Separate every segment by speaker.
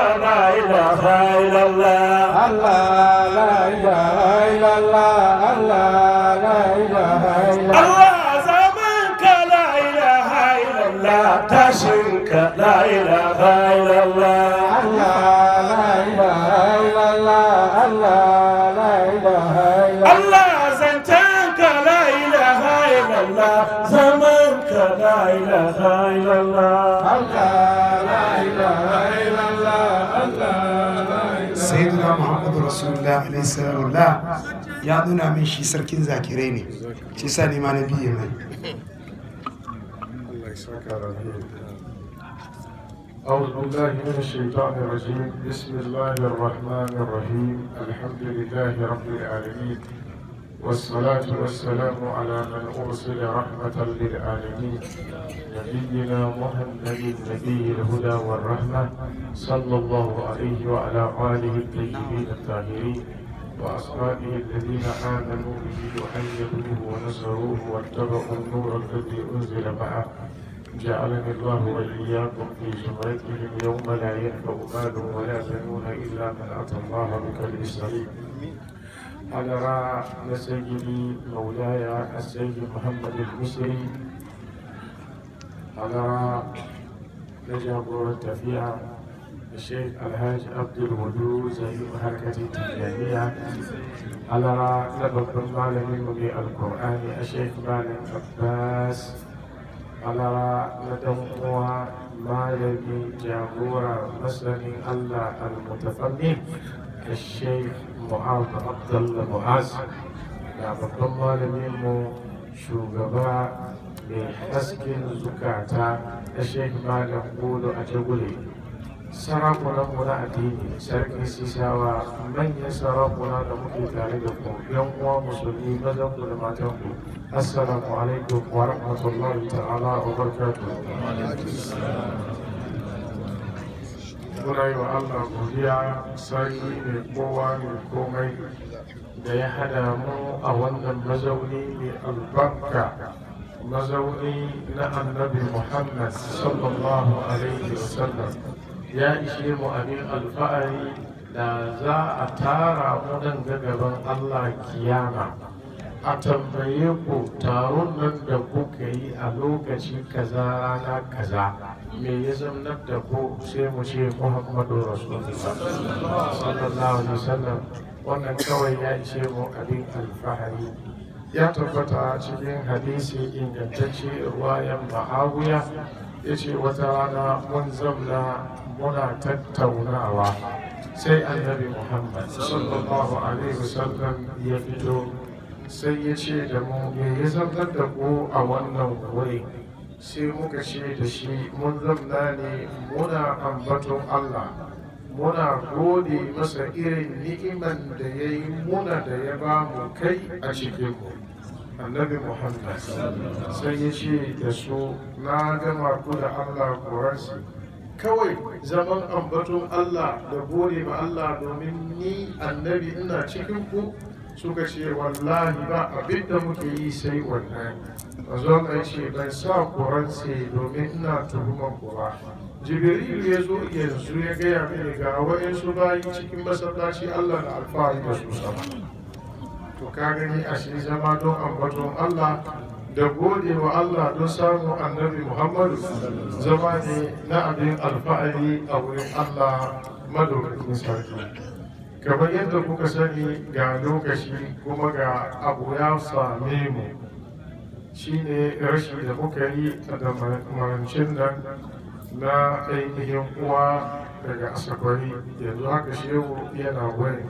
Speaker 1: لا إله إلا الله
Speaker 2: الله لا إله إلا الله الله لا إله إلا الله
Speaker 1: الله زمانك لا إله إلا الله تشنك لا إله إلا الله
Speaker 2: الله لا إله إلا الله الله لا إله إلا الله
Speaker 1: الله زنتك لا إله إلا الله زمانك لا إله إلا الله
Speaker 2: الله لا إله إلا الله الله لا إله
Speaker 3: sayyidina muhammadu rasulullah alaihi salamullah ya nuna min shi sarkin zakirai ne shi sa ni ma na biye mai
Speaker 2: أعوذ بالله من الشيطان الرجيم بسم الله الرحمن الرحيم الحمد لله رب العالمين والصلاة والسلام على من أرسل رحمة للعالمين نبينا محمد نبي الهدى والرحمة صلى الله عليه وعلى آله الطيبين الطاهرين وأصحابه الذين آمنوا به وأيدوه ونصروه واتبعوا النور الذي أنزل معه جعلني الله وإياكم في زمرتهم يوم لا ينفع مال ولا بنون إلا من أتى الله بقلب سليم. على سيدي مولاي السيد محمد المصري على نجابور التفيع الشيخ الحاج عبد الودود زعيم حركة التجارية على نبض المعلم بالقرآن الشيخ مالك عباس على ندموا مالك جابورا مسلم الله المتفنن الشيخ معاذ عبد الله معاذ يا babban malamin mu shugaba mai hasken zukata na Sheikh Malam Bodo a Jagule sarakunan mu na addini sarki sisawa manyan sarakuna da muke tare da ku yan uwa musulmi mazan ku da matan ku assalamu alaikum wa rahmatullahi ta'ala wa barakatuh. Muna yi wa Allah godiya sarki ne kowa ne komai da ya hada mu a wannan mazauni mai albarka mazauni na annabi Muhammad sallallahu alaihi wasallam ya ishe mu abin alfa'ari da za a tara mu nan gaban Allah kiyama a tambaye ku taron nan da kuka yi a lokaci kaza rana kaza me ya zamnar da ku sai mu ce Muhammadu Rasulullah sallallahu alaihi wasallam wannan kawai ya ishe mu abin alfahari ya tabbata cikin hadisi ingantacce ruwayan Muawiya ya ce wata rana mun zamna muna tattaunawa sai annabi Muhammad sallallahu alaihi wasallam ya fito sai ya ce da mu me ya zamnar da ku a wannan wuri sai muka ce da shi mun zamna ne muna ambaton Allah muna gode masa irin ni'iman da ya yi muna da ya ba mu kai a cikinmu annabi Muhammad sai ya ce da su na gama ku da Allah korarsi kawai zaman ambaton Allah da gode ma Allah domin ni annabi ina cikin ku suka ce wallahi ba abin da muke yi sai wannan mazon ya ce ban sa korarsi domin ina tuhuman ku ba jibril ya zo yanzu ya gaya mini ga wa'insu bayi cikin masallaci Allah na alfahari da su sama to ka gani a shi zama don ambaton Allah da gode wa Allah don samun annabi Muhammadu zama ne na abin alfahari a wurin Allah madaukakin sarki kamar yadda kuka sani ga lokaci kuma ga abu ya same mu shine rashi da muka yi da marancin nan na ainihin uwa daga asakwari yanzu haka shehu yana wani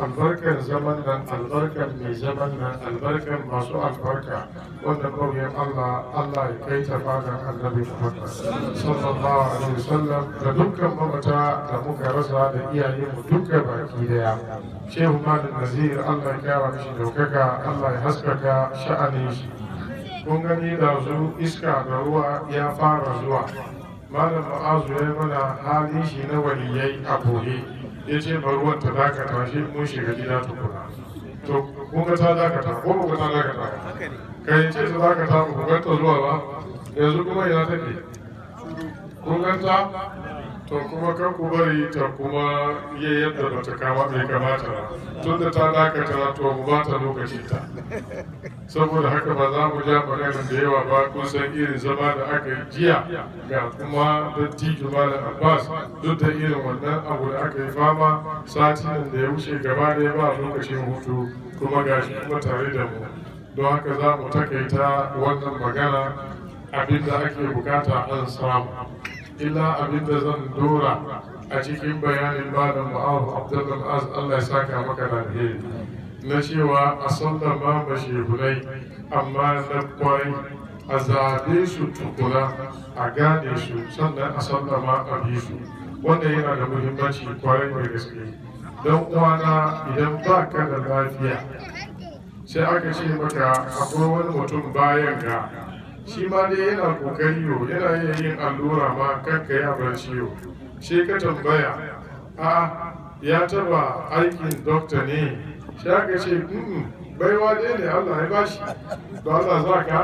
Speaker 2: albarkar zaman nan albarkar mai zaman nan albarkar masu albarka wanda ƙauyen Allah ya kai ta fadar annabi Muhammad sallallahu alaihi wasallam da dukkan mamata da muka rasa da iyaye mu duka baki daya shehu malam nazir Allah ya kara mishi daukaka Allah ya haskaka sha'anin shi kun gani da zu iska da ruwa ya fara zuwa malam ma'azu ya mana halin shi na waliyai a boye ya ce ba ruwan ta dakata shi mun shiga gida tukuna to kun ga ta dakata ko ba ta dakata kai ce ta dakata ba ku ganta zuwa ba yanzu kuma ina take kun ganta to kuma kan ku bari ta kuma yi yadda ba ta kama bai kamata ba tun da ta dakata to mu ba ta lokacin ta saboda haka ba za mu ja magana da yawa ba kun san irin zama da aka yi jiya ga kuma dattijo Malam Abbas duk da irin wannan abu da aka yi fama sati nan da ya wuce gaba ɗaya ba lokacin hutu kuma gashi kuma tare da mu don haka za mu takaita wannan magana abinda ake bukata an samu illa abinda zan dora a cikin bayanin malam Ma'aru Abdullahi Az Allah ya saka maka da alheri na cewa a sallama mashehunai amma na kwarai a zaɓe su tukuna a gane su sannan a sallama a bi su wanda yana da muhimmanci kwarai da gaske don uwana idan ba ka da lafiya sai aka ce maka akwai wani mutum bayan ga shi ma dai yana kokari yo yana yin allura ma kanka ya bar ciwo sai ka tambaya a ya taba aikin dokta ne sai aka ce baiwa dai ne Allah ya bashi ba Allah za ka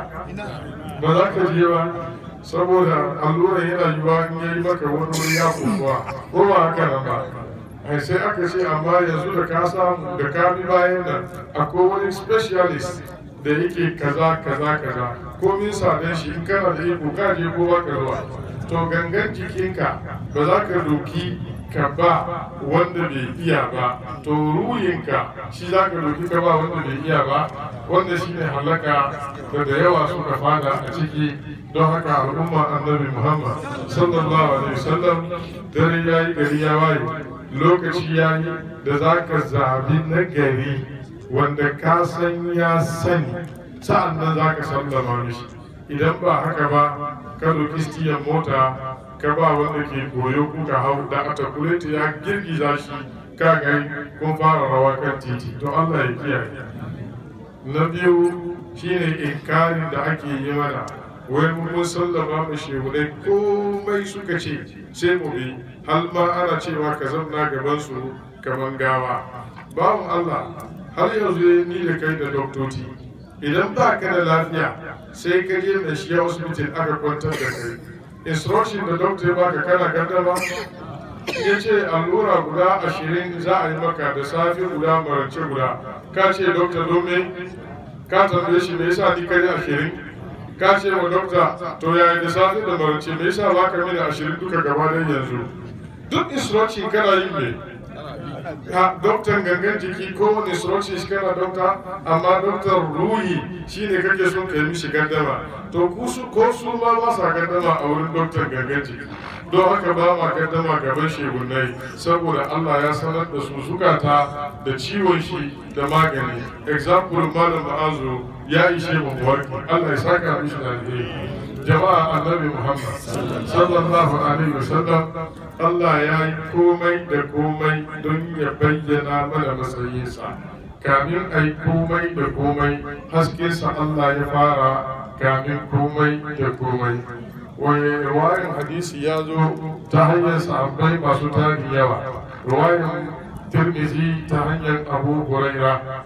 Speaker 2: ba za ka je ba saboda allura yana yiwa in yayi maka wani wuri ya kokowa ko ba haka nan ba sai aka ce amma yanzu da ka samu da ka bi bayan nan akwai wani specialist da yake kaza komin sadan shi in kana da iko ka je ko ba ka zuwa to gangan jikinka ba za ka doki ka ba wanda bai iya ba to ruhinka shi za ka doki ka ba wanda bai iya ba wanda shi ne halaka da yawa suka fada a ciki don haka al'umma annabi Muhammad sallallahu alaihi wasallam dare yayi gari ya waye lokaci yayi da za ka zabi nagari wanda ka san ya sani sa'an nan za ka sallama mishi idan ba haka ba ka doki stiyan mota ka ba wanda ke koyo kuka hau da atakuleta ya girgiza shi ka gai kun fara rawa kan titi to Allah ya kiyaye na biyu shine inkarin da ake yi mana wai mun sallama mu shehunai komai suka ce sai mu bi har ma ana cewa ka zamna gaban su kaman gawa babu Allah har yanzu ni da kai da doktoci idan ba ka da lafiya sai ka je mai shiya hospital aka kwantar da kai instruction da doctor ya baka kana gardama ya ce allura guda 20 za a yi maka da safe guda marance guda ka ce doctor domin ka tambaye shi me yasa ni kai 20 ka ce wa doctor to yayi da safe da marance me yasa baka mini 20 duka gaba da yanzu duk instruction kana yin me doktan gangan jiki ko wani instruction shi kana dokta amma doktan ruhi shine kake son ka yi mishi gardama to ko su ma ba sa gardama a wurin doktan gangan jiki don haka ba ma gardama gaban shehunai saboda Allah ya sanar da su zukata da ciwon shi da magani example malam Ma'azu ya ishe mu warki Allah ya saka mishi da alheri jama'a annabi Muhammad sallallahu alaihi wasallam Allah ya yi komai da komai don ya bayyana mana matsayinsa kamin a yi komai da komai haskensa Allah ya fara kamin komai da komai wani ruwayan hadisi ya zo ta hanyar sahabbai masu tarin yawa ruwayan Tirmidhi ta hanyar Abu Huraira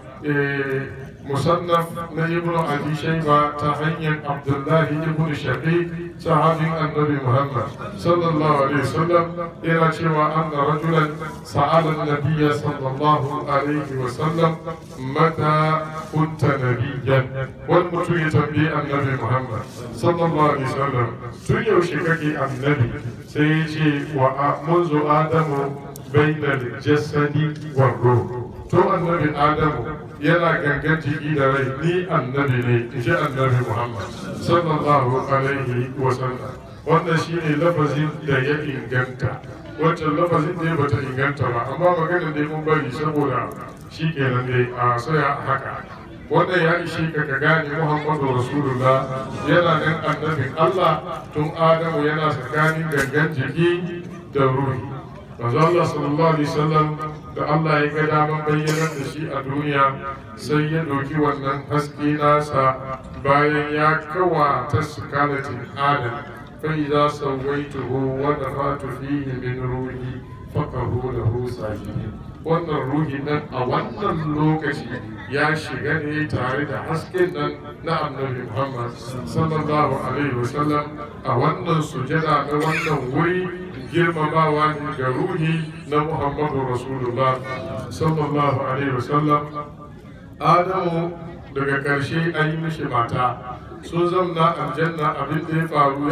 Speaker 2: musannaf na ibn abi shayba ta hanyar abdullahi ibn shaqiq sahabin annabi muhammad sallallahu alaihi wasallam yana cewa anna rajulan sa'ala an-nabiy sallallahu alaihi wasallam mata kunta nabiyyan wani mutum ya tambayi annabi muhammad sallallahu alaihi wasallam tun yaushe kake annabi sai ya ce wa munzu adamu bainal jasadi war ruh to annabi adamu yana gangan jiki da rai ni annabi ne in ji annabi Muhammad sallallahu alaihi wa sallam wannan shine lafazin da ya inganta wancan lafazin da bata inganta ba amma maganar da mun bari saboda shi kenan dai a saya haka wannan ya ishe ka gane Muhammadu Rasulullah yana nan annabin Allah tun Adamu yana tsakanin gangan jiki da ruhi manzo Allah sallallahu alaihi wasallam da Allah ya ga daman bayyanar da shi a duniya sai ya ɗauki wannan haske nasa bayan ya kawa ta skalatin adam fa idza sawaituhu wa nafatu fihi min ruhi faqahu lahu sajidin wannan ruhi nan a wannan lokaci ya shiga ne tare da hasken nan na annabi Muhammad sallallahu alaihi wasallam a wannan sujada na wannan wuri girmamawa ne ga ruhi na Muhammadu Rasulullah sallallahu alaihi wasallam. Adamu daga ƙarshe an yi mishi mata, sun zamna aljanna, abin da ya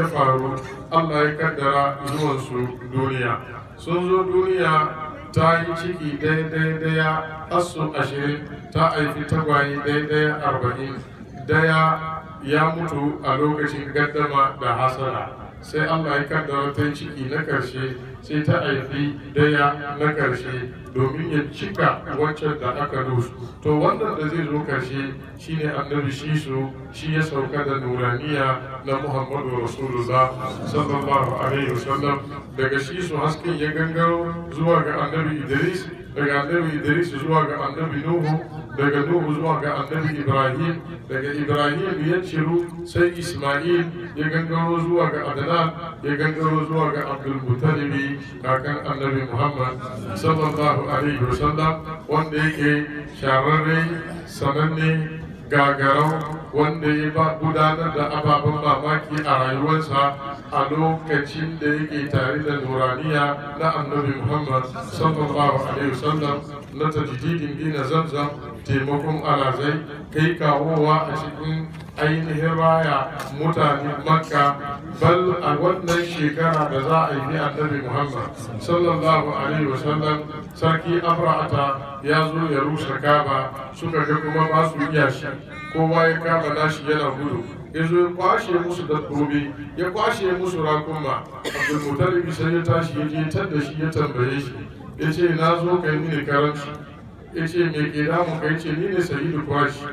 Speaker 2: faru Allah ya kaddara zuwansu duniya. Sun zo duniya, ta yi ciki daya asu 20, ta haifi tagwaye daya 40, daya ya mutu a lokacin gaddama da hasara. Sai Allah ya kaddara ta yi ciki na ƙarshe, sai ta haifi daya na ƙarshe domin ya cika wancan da aka dusu. To wannan da zai zo ƙarshe shine annabi Shisu, shi ya sauka da nuraniya na Muhammadu Rasulullah sallallahu alaihi wasallam. Daga Shisu hasken ya gangaro zuwa ga annabi Idris, daga annabi Idris zuwa ga annabi Nuhu, daga Nuhu zuwa ga annabi Ibrahim, daga Ibrahim ya ciru sai Ismail ya gangaro zuwa ga Adnan, ya gangaro zuwa ga Abdul Muttalibi, kakan annabi Muhammad sallallahu alaihi wasallam, wanda yake shararre, sananne, gagarau, wanda ya ba gudanar da ababen mamaki a rayuwarsa a lokacin da yake tare da nuraniya na annabi Muhammad sallallahu alaihi wasallam, na tajdidin gina Zamzam, taimakon alazai, kai kawowa a cikin ainihin raya mutane Makka. Bal a wannan shekara da za a yi annabi Muhammad sallallahu alaihi wasallam, sarki Abrahata ya zo ya rusa Kaba, suka ga kuma ba su iya shi, kowa ya kama nashi yana gudu, ya zo ya kwashe musu dabbobi, ya kwashe musu rakunma. Abdul Muttalib sai ya tashi ya je tar da shi, ya tambaye shi, ya ce na zo kai mini karanci. Ya ce me ke damu kai? Ce ni ne Sayyidu Quraish.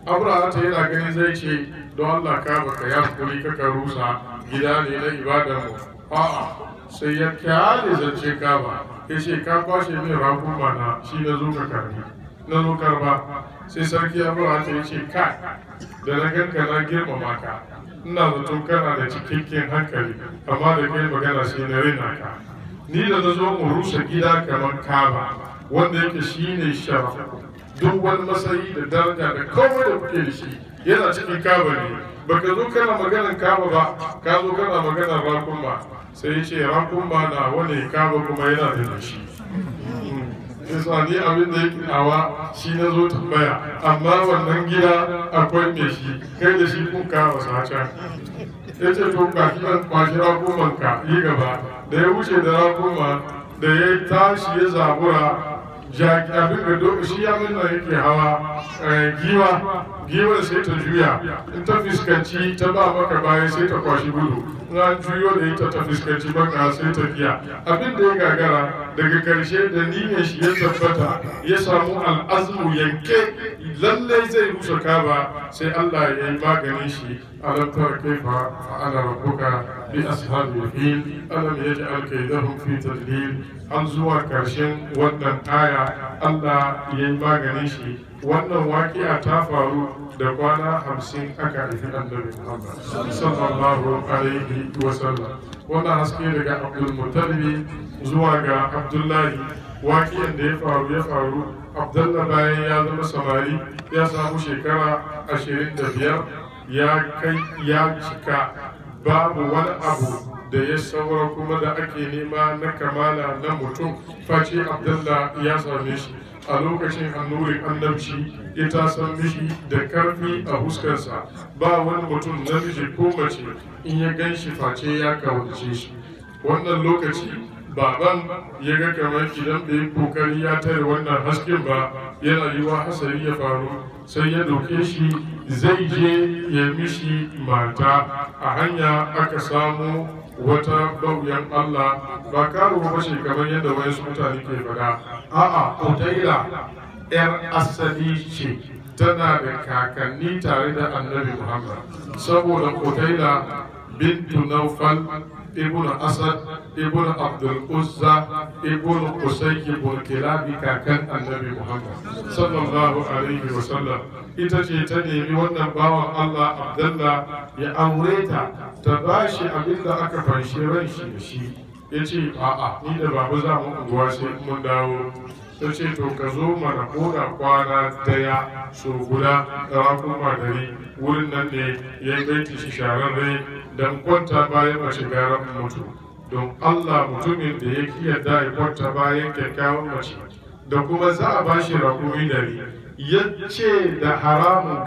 Speaker 2: Abrahata yana gani zai ce don Allah ka baka ya kuri ka rusa gida ne na ibadar mu. A'a, sai ya kyale zance Kaba, ya ce ka kwashe min rakunma na, shi na zo ka karbi, na zo karba. Sai sarki Abrahata ya ce kai, da na ganka na girmama ka, ina zaton kana da cikakken hankali, amma da kai magana sai na rina ka. Ni da na zo mu rusa gida kamar Kaba, wanda yake shi ne sharafa, duk wani matsayi da daraja da komai da kuke da shi yana cikin Kaba ne. Baka zo kana maganar Kaba ba, ka zo kana maganar rakunma. Sai ya ce rakunma na wani Kaba kuma yana da shi. Yasa ni abin da yake nawa shi na zo tambaya, amma wannan gida akwai mai shi, kai da shi kun kawo sacan. Ya ce to ka kiran kwashi rakunman ka yi gaba. Da ya wuce da rakuma, da ya tashi ya zabura, abin da shi ya minna yake hawa giwar sai ta juya, in ta fuskanci ta ba maka baya sai ta kwashi gudu, na juyo da ita ta fuskanci baka sai ta biya. Abin da ya gagara daga karshe da niyyar shi ya tabbata, ya samu al'azmu yanke lallai zai rusa Kaba, sai Allah ya yi maganin shi. ألم تر كيف فعل ربك بأصحاب الفيل ألم يجعل كيدهم في تضليل. an zuwa ƙarshen wannan aya Allah ya yi maganin shi. Wannan waƙi'a ta faru da kwana 50 aka haifi annabi Muhammad sallallahu alaihi wa sallam. Wannan haske daga Abdul Muttalib zuwa ga Abdullahi, waƙi'an da ya faru Abdullah bayan ya zama samari, ya samu shekara 25, ya cika, babu wani abu da ya saura kuma da ake nema na kamala na mutum face Abdullah ya same shi. A lokacin annurin annabci ya tasan mishi da karfi a huskarsa, ba wani mutum namiji ko mace in ya gan shi face ya kawace shi. Wannan lokaci baban ya ga kamar idan bai kokari ya tare wannan hasken ba, yana yiwa hasari ya faru, sai ya doke shi zai je ya mishi mata. A hanya aka samu wata bauyan Allah, ba karuwa ba ce kamar yadda wayansu mutane ke faɗa. A'a, Qutaila ‘yar asali ce, tana da kakanni tare da annabi Muhammad, saboda Qutaila bintu Naufal ibn Asad ibn Abdul Uzza ibn Qusay ibn Kilabi, kakan annabi Muhammad sallallahu alaihi wa sallam. Ita ce ta nemi wannan bawan Allah Abdullah ya aure ta, ta ba shi abin da aka fanshe ran shi da shi. Ya ce a'a, ni da baba za mu unguwa sai mun dawo. Ta ce to ka zo mana koda kwana daya so guda da rakuma dari, wurin nan ne ya yi baiti shi shararre don kwanta bayan mace garan mutu. don Allah mutumin da ya yarda ya kwanta bayan kyakkyawan mace da kuma za a bashi rakumi dari ya ce da haramun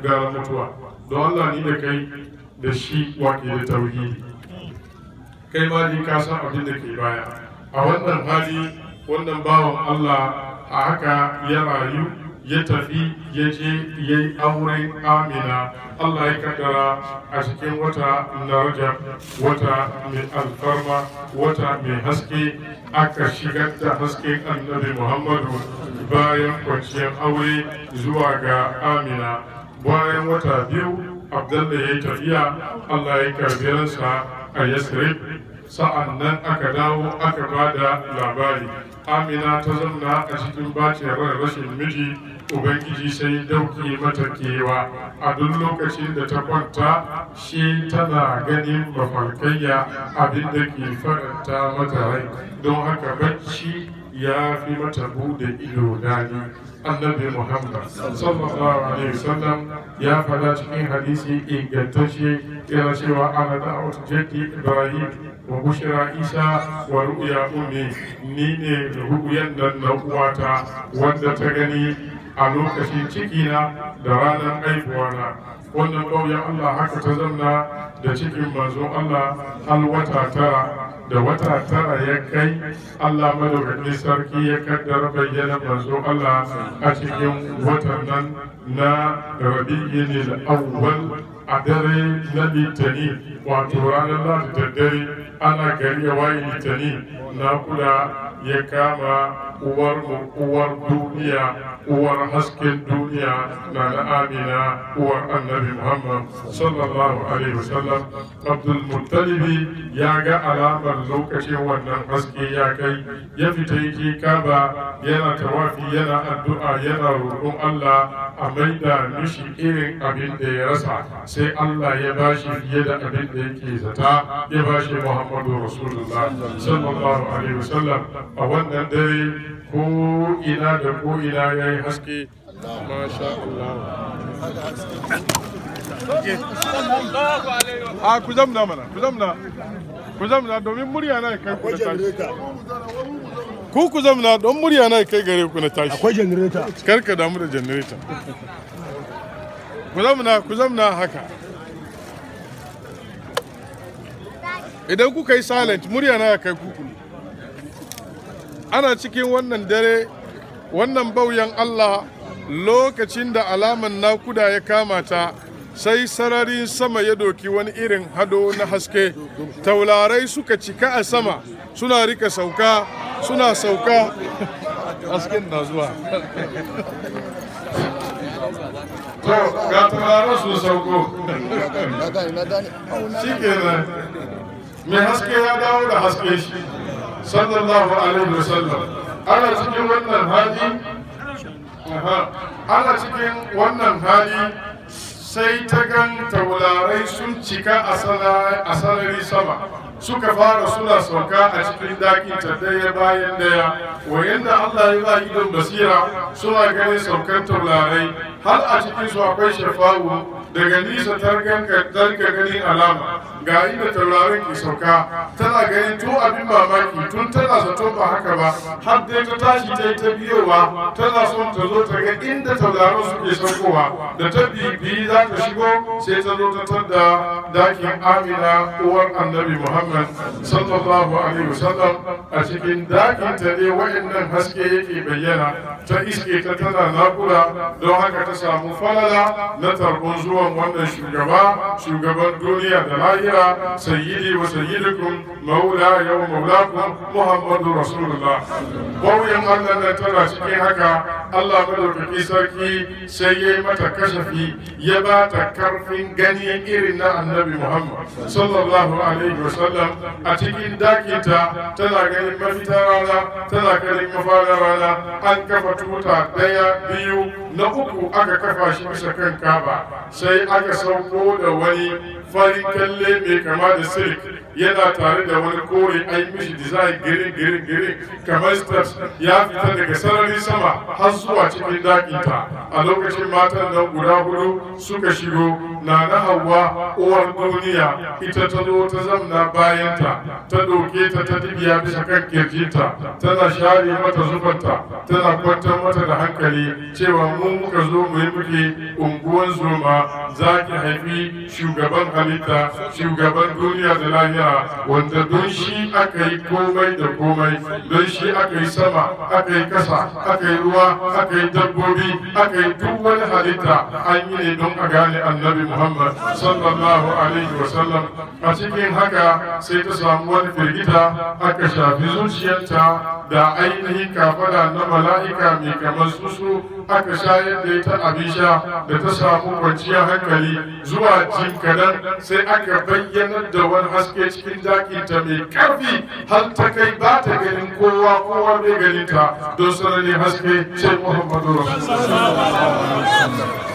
Speaker 2: gara mutuwa don Allah ni da kai da shi wake da tauhidi kai ma ni ka san abin da ke baya a wannan hali wannan bawan Allah a haka ya rayu ya tafi ya je ya yi auren Amina Allah ya kaddara a cikin wata na Rajab wata mai alfarma wata mai haske aka shigar da hasken annabi Muhammadu bayan kwanciyar aure zuwa ga Amina bayan wata biyu Abdullah ya yi tafiya Allah ya karbi ransa a Yasrib sa'an nan aka dawo aka ba da labari Amina ta zamna a cikin bacin rashin miji Ubangiji sai dauke mata kewa a duk lokacin da ta kwanta shi tana ganin mafarkayya abin da ke faranta mata rai don haka bacci ya fi mata bude ido dani annabi Muhammad sallallahu alaihi wasallam ya fada cikin hadisi ingantacce yana cewa ana da'awatu jaddi Ibrahim wa bushra Isa wa ru'ya ummi ni ne ru'yan nan na uwata wanda ta gani a lokacin cikina da ranar haihuwana wannan ƙauyen Allah haka ta zanna da cikin manzon Allah har wata tara da wata tara ya kai Allah madaukakin sarki ya kaddara bayyana manzon Allah a cikin watan nan na Rabi'in al-Awwal a dare na Litani wato ranar Lahadi da dare ana gari ya waye Litani na kula ya kama uwar duniya uwar hasken duniya na Amina uwar annabi Muhammad sallallahu alaihi wasallam Abdul Muttalibi ya ga alamar lokacin wannan haske ya kai ya fita yake kaba yana tawafi yana addu'a yana roƙon Allah a maida mishi irin abin da ya rasa sai Allah ya bashi fiye da abin da yake zata ya bashi Muhammadu Rasulullah sallallahu alaihi wasallam a wannan dare ko ina da ko ina ya yi haske masha Allah a ku zamna mana ku zamna domin murya na kai ku na tashi ku zamna don murya na kai gare ku na tashi
Speaker 1: akwai generator
Speaker 2: karka damu da generator ku zamna haka idan kuka yi silent murya na kai ku ana cikin wannan dare wannan bauyan Allah lokacin da alaman nakuda ya kamata sai sararin sama ya doki wani irin hado na haske taularai suka cika a sama suna rika sauka suna sauka hasken na zuwa to ga tauraron su sauko shi kenan mai haske ya dawo da haske shi sallallahu alaihi wasallam ana cikin wannan hali sai ta gan taurarai sun cika a sarari sama suka fara suna sauka a cikin dakin ta daya bayan daya wayanda Allah ya ba idon basira suna ganin saukan taurarai har a cikin su akwai shafa'u daga nisa tarka ganin alama ga inda taurarin ke sauka tana ganin to abin mamaki tun tana zato ba haka ba har dai ta tashi ta yi ta biyowa tana son ta zo ta ga inda taurarin suke saukowa da ta bibi za ta shigo sai ta zo ta tada dakin Amina uwar annabi Muhammad sallallahu alaihi wasallam a cikin dakin ta ne wa'annan haske yake bayyana ta iske ta tana nakura don haka ta samu falala na tarbon zuwan wannan shugaban duniya da lahira sayyidi wa sayyidukum maula yau maulakum Muhammadu Rasulullah bauyan Allah na tana cikin haka Allah madaukaki sarki sai ya yi mata kashafi ya ba ta karfin gani irin na annabi Muhammad sallallahu alaihi wasallam a cikin dakinta tana ganin mafita rana tana ganin mafaɗar rana an kafa tuta daya biyu na uku aka kafa shi bisa kan Kaba sai aka sauko da wani farin kalle mai kama da silk yana tare da wani kore ai mishi design girin kamar steps ya fita daga sararin sama har zuwa cikin dakinta. A lokacin matan nan guda hudu suka shigo, na Hauwa uwar duniya ita ta zo ta zamna bayanta, ta doke ta ta dibiya bisa kan kirjinta, tana share mata zufanta, tana kwantar mata da hankali cewa mu muka zo mu yi muke unguwan zoma, za ki haifi shugaban halitta, shugaban duniya da lahira, wanda don shi aka yi komai da komai, don shi aka yi sama, aka yi kasa, aka yi ruwa, aka yi dabbobi, aka yi duk wani halitta, an yi ne don a gane annabi Muhammad sallallahu alaihi wasallam. A cikin haka sai ta samu wani firgita, aka shafi zuciyarta da ainihin kafada na mala'ika mai kamar susu, aka shayar da ita abin sha da ta samu kwanciyar hankali. Zuwa jin kadan sai aka bayyanar da wani haske cikin dakinta mai karfi, har ta kai ba ta ganin kowa bai ganin ta don sananin haske sai Muhammadu Rasulullah.